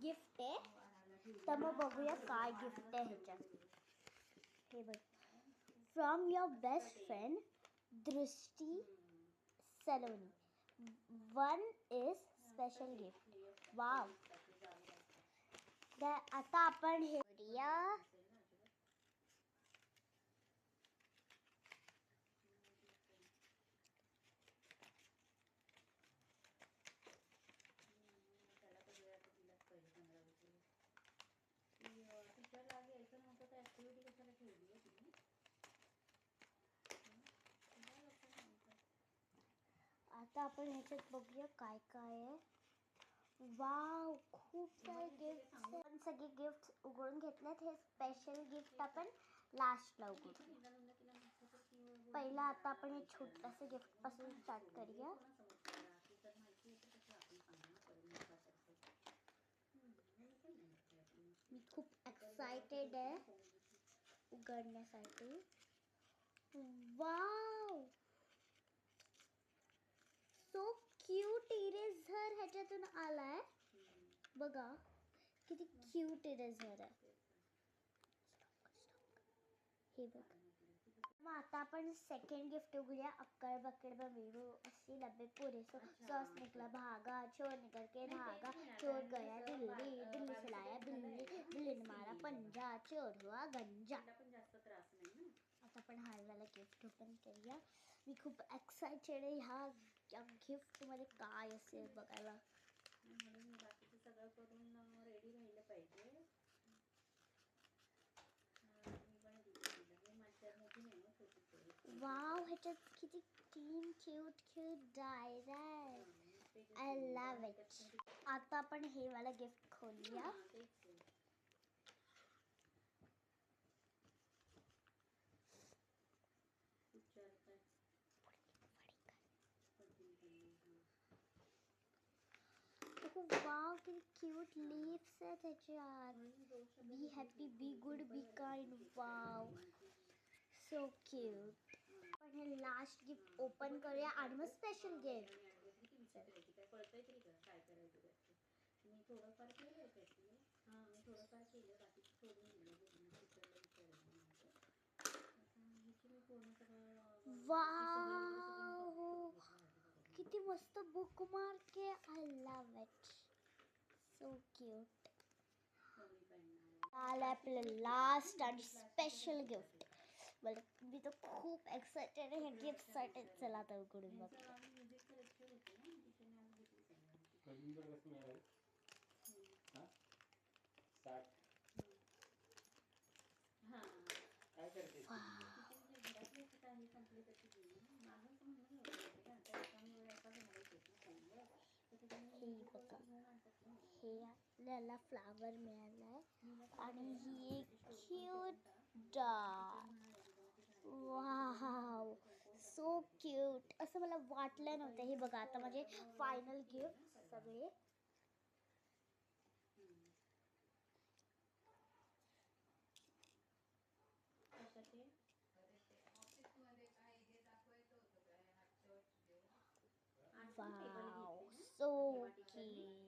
Gift आहे. तर मग बघूया काय गिफ्ट आहे ह्याच्यात. हे बघ, फ्रॉम युअर बेस्ट फ्रेंड दृष्टी Saloni, 1 is special gift. Wow. आता आपण हे करूया. आता आपण ह्याच्यात बघूया काय काय आहे. वाव, खूप सारे गिफ्ट. आपण सगळे गिफ्ट उघडून घेतलेत. हे स्पेशल गिफ्ट आपण लास्टला उघडू. पहिला आता आपण हे छोटंसं गिफ्ट पासून स्टार्ट करूया. मी खूप एक्साइटेड आहे उघडण्यासाठी. वाव, सो क्यूट इरेझर ह्याच्यातून आलाय. बघा किती क्यूट इरेझर आहे. हे बघ. मग आता आपण सेकंड गिफ्ट उघडूया. अक्कड़ बक्कड़ बबीरू अस्सी नब्बे पूरे सौ, 100 से निकला भागा, चोर निकल के भागा, चोर गया दिल्ली, दिल्ली से लाया बिल्ली, बिल्ली ने मारा पंजा, चोर हुआ गंजा. आता आपण हारवाला गिफ्ट ओपन करूया. मी खूप एक्साइटेड आहे ह्या गिफ्टमध्ये काय असेल बघायला. म्हणून बाकीचं सगळं करून रेडी राहिलं पाहिजे. वाव, ह्याच्यात किती 3 क्यूट क्यूट डायरी आहे. I love it. आता आपण हे वाला गिफ्ट खोलूया. वाव, किती क्यूट लीव्स आहेत ह्याच्यात. Be happy, be good, be kind. Wow, so cute. आपण हे लास्ट गिफ्ट ओपन करूया आणि मग स्पेशल गिफ्ट. वाव, किती मस्त बुकमार्क आहे. I love it, so cute. आलं आपलं लास्ट आणि स्पेशल गिफ्ट. बरं, मी तर खूप एक्साइटेड आहे ह्या गिफ्टसाठी. चला आता उघडून बघ. हे बघा, हे आपल्याला फ्लावर मिळालाय आणि ही एक cute dog. Wow, so cute. असं मला वाटलं नव्हतं. हे बघा, आता माझे फायनल गिफ्ट सगळे. Wow, so cute.